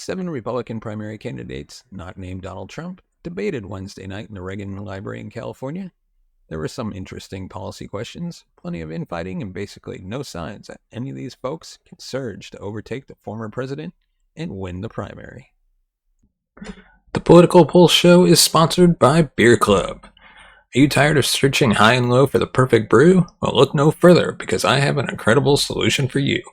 7 Republican primary candidates, not named Donald Trump, debated Wednesday night in the Reagan Library in California. There were some interesting policy questions, plenty of infighting, and basically no signs that any of these folks can surge to overtake the former president and win the primary. The Political Pulse Show is sponsored by Beer Club. Are you tired of searching high and low for the perfect brew? Well, look no further, because I have an incredible solution for you.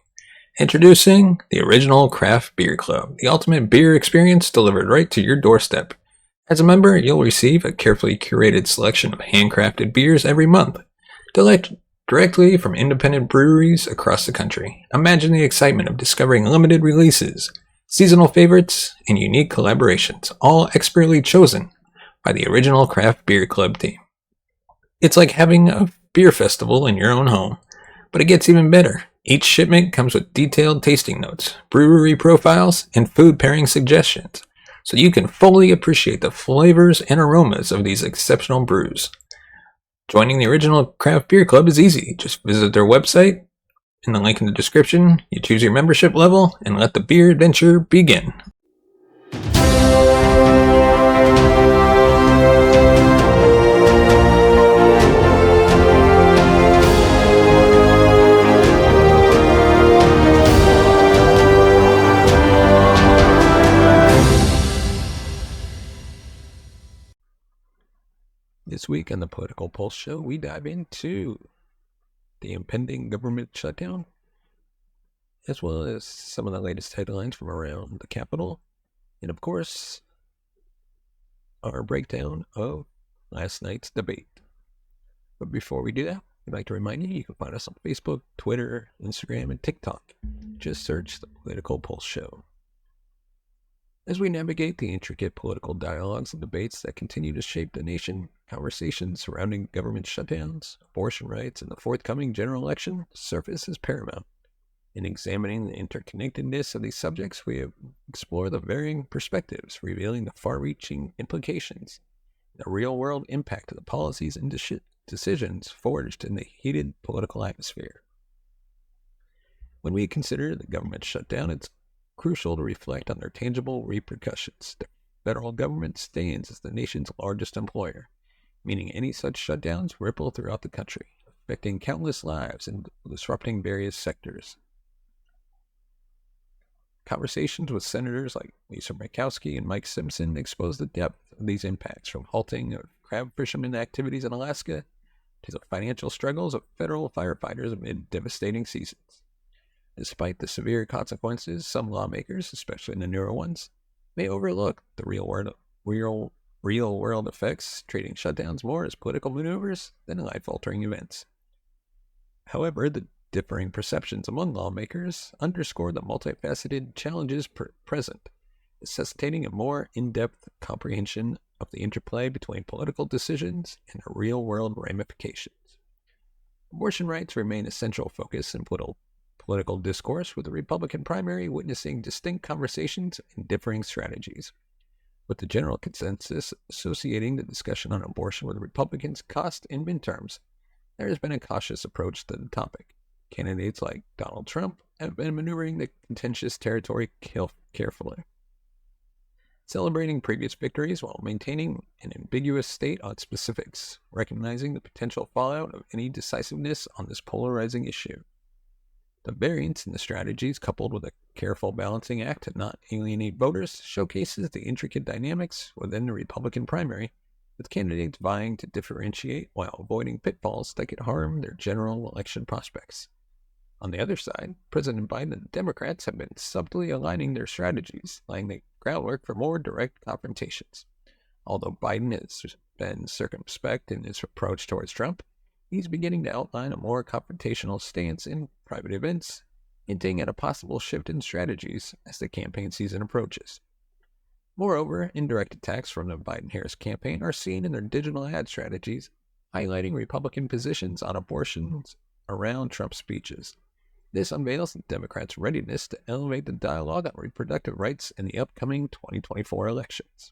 Introducing the Original Craft Beer Club, the ultimate beer experience delivered right to your doorstep. As a member, you'll receive a carefully curated selection of handcrafted beers every month, directly from independent breweries across the country. Imagine the excitement of discovering limited releases, seasonal favorites, and unique collaborations, all expertly chosen by the Original Craft Beer Club team. It's like having a beer festival in your own home, but it gets even better. Each shipment comes with detailed tasting notes, brewery profiles, and food pairing suggestions, so you can fully appreciate the flavors and aromas of these exceptional brews. Joining the Original Craft Beer Club is easy. Just visit their website, in the link in the description, you choose your membership level, and let the beer adventure begin. This week on the Political Pulse Show, we dive into the impending government shutdown, as well as some of the latest headlines from around the Capitol, and of course, our breakdown of last night's debate. But before we do that, I'd like to remind you can find us on Facebook, Twitter, Instagram, and TikTok. Just search the Political Pulse Show. As we navigate the intricate political dialogues and debates that continue to shape the nation, conversations surrounding government shutdowns, abortion rights, and the forthcoming general election, surface is paramount. In examining the interconnectedness of these subjects, we explore the varying perspectives, revealing the far-reaching implications, the real-world impact of the policies and decisions forged in the heated political atmosphere. When we consider the government shutdown, it's crucial to reflect on their tangible repercussions. The federal government stands as the nation's largest employer, meaning any such shutdowns ripple throughout the country, affecting countless lives and disrupting various sectors. Conversations with senators like Lisa Murkowski and Mike Simpson expose the depth of these impacts, from halting of crab fishermen activities in Alaska to the financial struggles of federal firefighters amid devastating seasons. Despite the severe consequences, some lawmakers, especially the newer ones, may overlook the real-world effects, treating shutdowns more as political maneuvers than life-altering events. However, the differing perceptions among lawmakers underscore the multifaceted challenges present, necessitating a more in-depth comprehension of the interplay between political decisions and their real-world ramifications. Abortion rights remain a central focus in political discourse, with the Republican primary witnessing distinct conversations and differing strategies. With the general consensus associating the discussion on abortion with Republicans' cost in midterms, there has been a cautious approach to the topic. Candidates like Donald Trump have been maneuvering the contentious territory carefully, celebrating previous victories while maintaining an ambiguous state on specifics, recognizing the potential fallout of any decisiveness on this polarizing issue. The variance in the strategies, coupled with a careful balancing act to not alienate voters, showcases the intricate dynamics within the Republican primary, with candidates vying to differentiate while avoiding pitfalls that could harm their general election prospects. On the other side, President Biden and Democrats have been subtly aligning their strategies, laying the groundwork for more direct confrontations. Although Biden has been circumspect in his approach towards Trump, he's beginning to outline a more confrontational stance in private events, hinting at a possible shift in strategies as the campaign season approaches. Moreover, indirect attacks from the Biden-Harris campaign are seen in their digital ad strategies, highlighting Republican positions on abortions around Trump's speeches. This unveils the Democrats' readiness to elevate the dialogue on reproductive rights in the upcoming 2024 elections.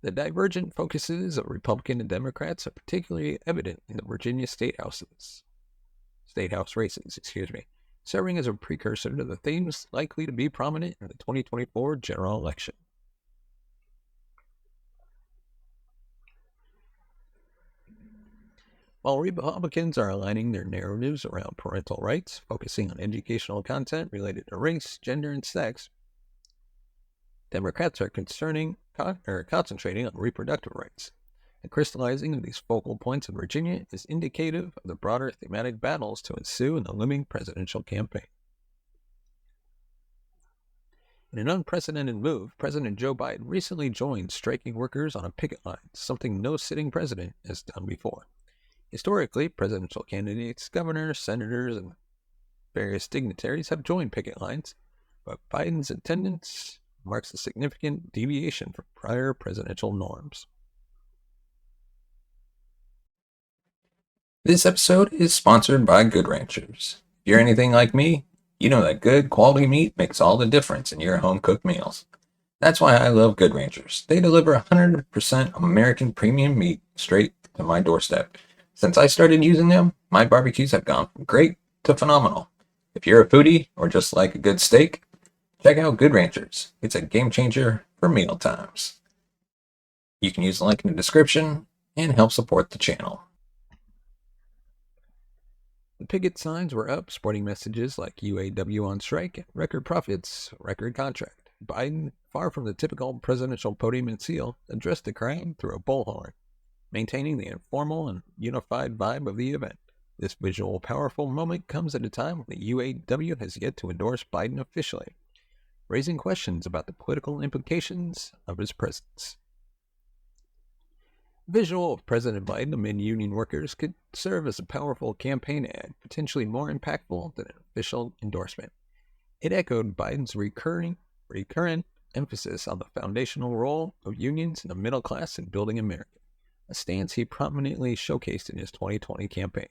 The divergent focuses of Republican and Democrats are particularly evident in the Virginia State House races, serving as a precursor to the themes likely to be prominent in the 2024 general election. While Republicans are aligning their narratives around parental rights, focusing on educational content related to race, gender, and sex, Democrats are concentrating on reproductive rights. The crystallizing of these focal points in Virginia is indicative of the broader thematic battles to ensue in the looming presidential campaign. In an unprecedented move, President Joe Biden recently joined striking workers on a picket line, something no sitting president has done before. Historically, presidential candidates, governors, senators, and various dignitaries have joined picket lines, but Biden's attendance marks a significant deviation from prior presidential norms. This episode is sponsored by Good Ranchers. If you're anything like me, you know that good quality meat makes all the difference in your home cooked meals. That's why I love Good Ranchers. They deliver 100% American premium meat straight to my doorstep. Since I started using them, my barbecues have gone from great to phenomenal. If you're a foodie or just like a good steak, check out Good Ranchers. It's a game changer for meal times. You can use the link in the description and help support the channel. The picket signs were up, sporting messages like UAW on strike, record profits, record contract. Biden, far from the typical presidential podium and seal, addressed the crowd through a bullhorn, maintaining the informal and unified vibe of the event. This visual, powerful moment comes at a time when the UAW has yet to endorse Biden officially, raising questions about the political implications of his presence. The visual of President Biden amid union workers could serve as a powerful campaign ad, potentially more impactful than an official endorsement. It echoed Biden's recurrent emphasis on the foundational role of unions in the middle class in building America, a stance he prominently showcased in his 2020 campaign.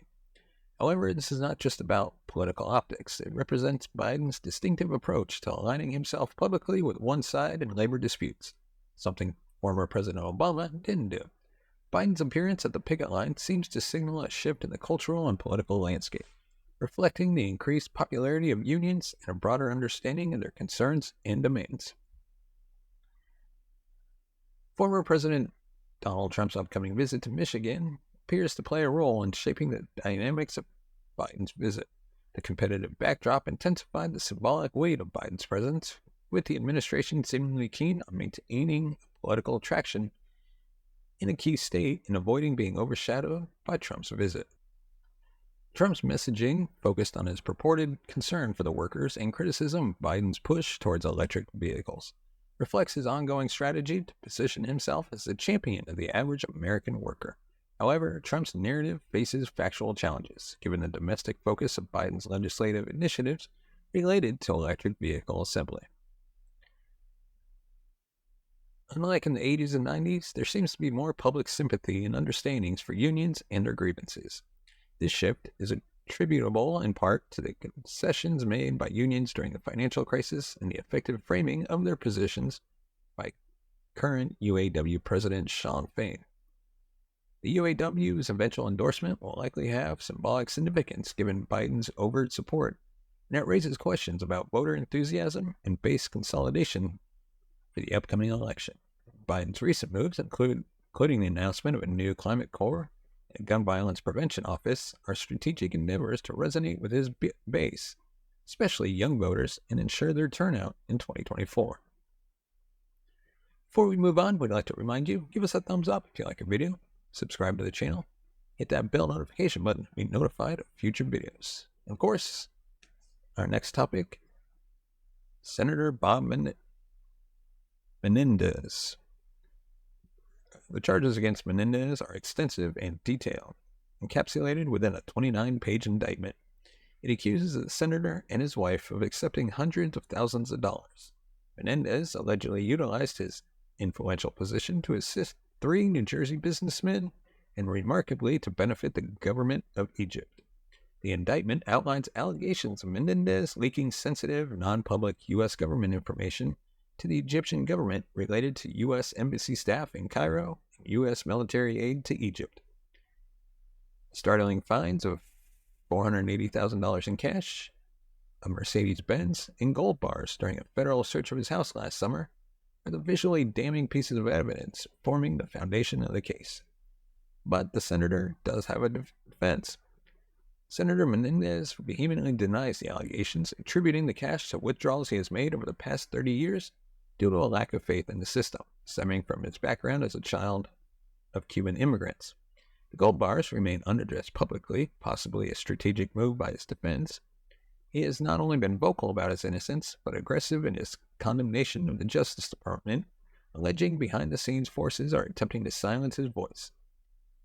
However, this is not just about political optics. It represents Biden's distinctive approach to aligning himself publicly with one side in labor disputes, something former President Obama didn't do. Biden's appearance at the picket line seems to signal a shift in the cultural and political landscape, reflecting the increased popularity of unions and a broader understanding of their concerns and demands. Former President Donald Trump's upcoming visit to Michigan appears to play a role in shaping the dynamics of Biden's visit. The competitive backdrop intensified the symbolic weight of Biden's presence, with the administration seemingly keen on maintaining political traction in a key state and avoiding being overshadowed by Trump's visit. Trump's messaging focused on his purported concern for the workers and criticism of Biden's push towards electric vehicles, reflects his ongoing strategy to position himself as the champion of the average American worker. However, Trump's narrative faces factual challenges, given the domestic focus of Biden's legislative initiatives related to electric vehicle assembly. Unlike in the 80s and 90s, there seems to be more public sympathy and understandings for unions and their grievances. This shift is attributable in part to the concessions made by unions during the financial crisis and the effective framing of their positions by current UAW President Shawn Fain. The UAW's eventual endorsement will likely have symbolic significance given Biden's overt support, and it raises questions about voter enthusiasm and base consolidation for the upcoming election. Biden's recent moves, including the announcement of a new climate corps and gun violence prevention office, are strategic endeavors to resonate with his base, especially young voters, and ensure their turnout in 2024. Before we move on, we'd like to remind you, give us a thumbs up if you like our video, subscribe to the channel, hit that bell notification button to be notified of future videos. And of course, our next topic, Senator Bob Menendez. The charges against Menendez are extensive and detailed, encapsulated within a 29-page indictment. It accuses the senator and his wife of accepting hundreds of thousands of dollars. Menendez allegedly utilized his influential position to assist 3 New Jersey businessmen and remarkably to benefit the government of Egypt. The indictment outlines allegations of Menendez leaking sensitive, non-public U.S. government information to the Egyptian government related to U.S. embassy staff in Cairo and U.S. military aid to Egypt. Startling fines of $480,000 in cash a Mercedes-Benz, and gold bars during a federal search of his house last summer are the visually damning pieces of evidence forming the foundation of the case. But the senator does have a defense. Senator Menendez vehemently denies the allegations, attributing the cash to withdrawals he has made over the past 30 years due to a lack of faith in the system, stemming from his background as a child of Cuban immigrants. The gold bars remain unaddressed publicly, possibly a strategic move by his defense. He has not only been vocal about his innocence, but aggressive in his condemnation of the Justice Department, alleging behind-the-scenes forces are attempting to silence his voice.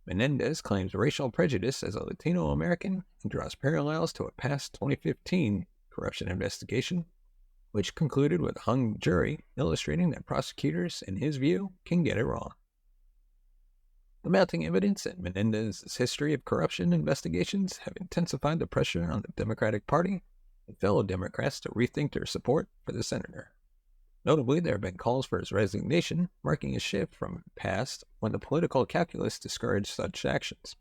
Menendez claims racial prejudice as a Latino American and draws parallels to a past 2015 corruption investigation, which concluded with a hung jury, illustrating that prosecutors, in his view, can get it wrong. The mounting evidence and Menendez's history of corruption investigations have intensified the pressure on the Democratic Party and fellow Democrats to rethink their support for the senator. Notably, there have been calls for his resignation, marking a shift from past when the political calculus discouraged such actions.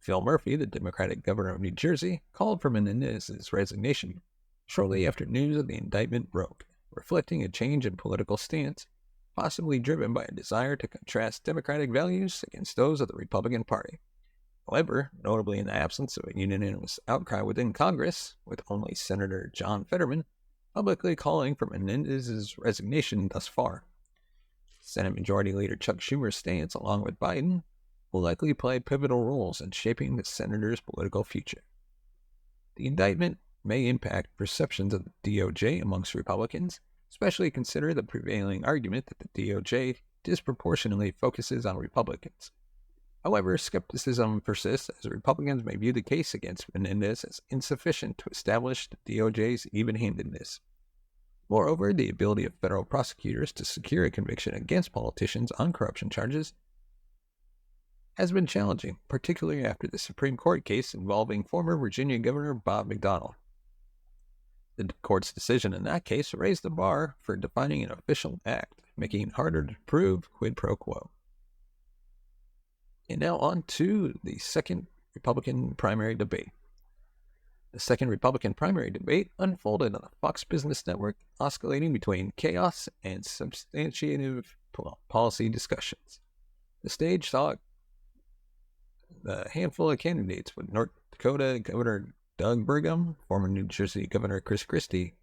Phil Murphy, the Democratic governor of New Jersey, called for Menendez's resignation shortly after news of the indictment broke, reflecting a change in political stance, possibly driven by a desire to contrast Democratic values against those of the Republican Party. However, notably in the absence of a unanimous outcry within Congress, with only Senator John Fetterman publicly calling for Menendez's resignation thus far. Senate Majority Leader Chuck Schumer's stance, along with Biden, will likely play pivotal roles in shaping the senator's political future. The indictment may impact perceptions of the DOJ amongst Republicans, especially consider the prevailing argument that the DOJ disproportionately focuses on Republicans. However, skepticism persists as Republicans may view the case against Menendez as insufficient to establish the DOJ's even-handedness. Moreover, the ability of federal prosecutors to secure a conviction against politicians on corruption charges has been challenging, particularly after the Supreme Court case involving former Virginia Governor Bob McDonnell. The court's decision in that case raised the bar for defining an official act, making it harder to prove quid pro quo. And now on to the second Republican primary debate. The second Republican primary debate unfolded on the Fox Business Network, oscillating between chaos and substantive policy discussions. The stage saw a handful of candidates, with North Dakota Governor Doug Burgum, former New Jersey Governor Chris Christie,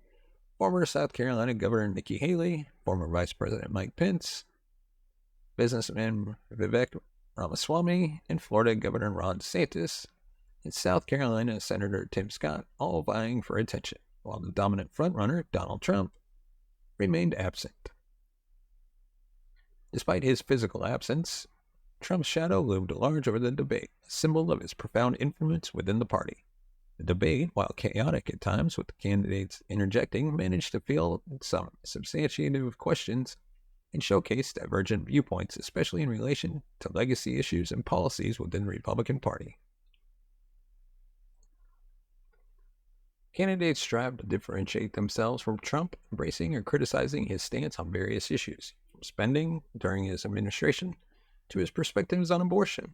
former South Carolina Governor Nikki Haley, former Vice President Mike Pence, businessman Vivek Ramaswamy, and Florida Governor Ron DeSantis, and South Carolina Senator Tim Scott, all vying for attention, while the dominant frontrunner, Donald Trump, remained absent. Despite his physical absence, Trump's shadow loomed large over the debate, a symbol of his profound influence within the party. The debate, while chaotic at times with the candidates interjecting, managed to field some substantive questions and showcase divergent viewpoints, especially in relation to legacy issues and policies within the Republican Party. Candidates strive to differentiate themselves from Trump, embracing or criticizing his stance on various issues, from spending during his administration to his perspectives on abortion.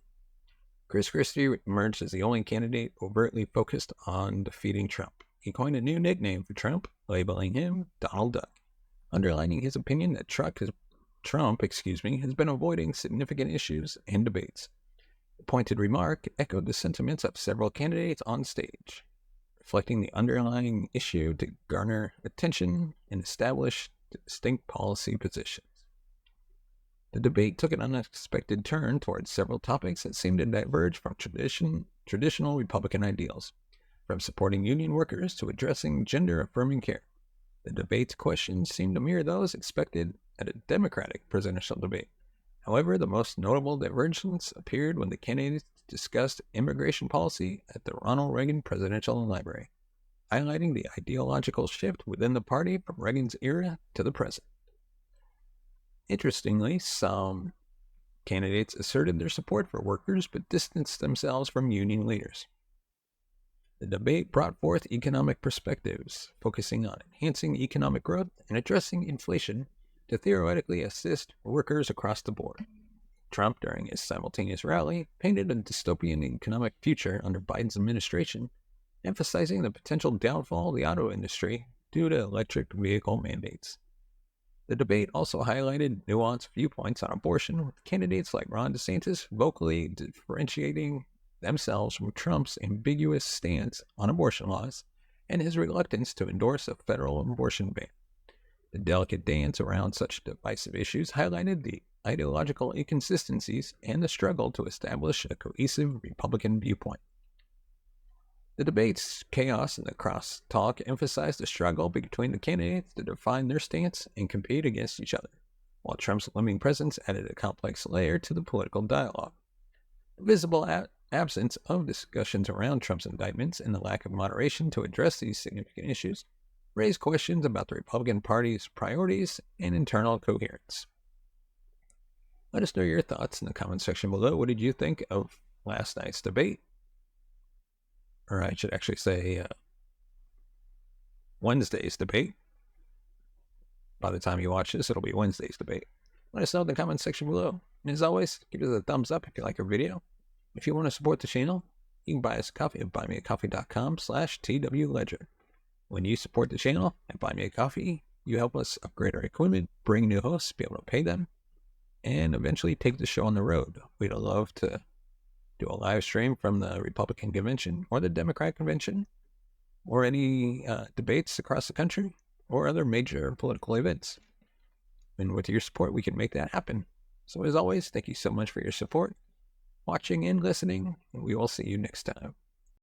Chris Christie emerged as the only candidate overtly focused on defeating Trump. He coined a new nickname for Trump, labeling him Donald Duck, underlining his opinion that Trump has been avoiding significant issues and debates. The pointed remark echoed the sentiments of several candidates on stage, reflecting the underlying issue to garner attention and establish distinct policy positions. The debate took an unexpected turn towards several topics that seemed to diverge from traditional Republican ideals, from supporting union workers to addressing gender-affirming care. The debate's questions seemed to mirror those expected at a Democratic presidential debate. However, the most notable divergence appeared when the candidates discussed immigration policy at the Ronald Reagan Presidential Library, highlighting the ideological shift within the party from Reagan's era to the present. Interestingly, some candidates asserted their support for workers but distanced themselves from union leaders. The debate brought forth economic perspectives, focusing on enhancing economic growth and addressing inflation to theoretically assist workers across the board. Trump, during his simultaneous rally, painted a dystopian economic future under Biden's administration emphasizing the potential downfall of the auto industry due to electric vehicle mandates. The debate also highlighted nuanced viewpoints on abortion, with candidates like Ron DeSantis vocally differentiating themselves from Trump's ambiguous stance on abortion laws and his reluctance to endorse a federal abortion ban. The delicate dance around such divisive issues highlighted the ideological inconsistencies and the struggle to establish a cohesive Republican viewpoint. The debate's chaos and the cross-talk emphasized the struggle between the candidates to define their stance and compete against each other, while Trump's looming presence added a complex layer to the political dialogue. The visible absence of discussions around Trump's indictments and the lack of moderation to address these significant issues raised questions about the Republican Party's priorities and internal coherence. Let us know your thoughts in the comment section below. What did you think of last night's debate? Or I should actually say Wednesday's debate. By the time you watch this, it'll be Wednesday's debate. Let us know in the comment section below. And as always, give us a thumbs up if you like our video. If you want to support the channel, you can buy us a coffee at buymeacoffee.com/twledger. When you support the channel and buy me a coffee, you help us upgrade our equipment, bring new hosts, be able to pay them, and eventually take the show on the road. We'd love to do a live stream from the Republican convention or the Democrat convention or any debates across the country or other major political events. And with your support, we can make that happen. So as always, thank you so much for your support, watching and listening, and we will see you next time.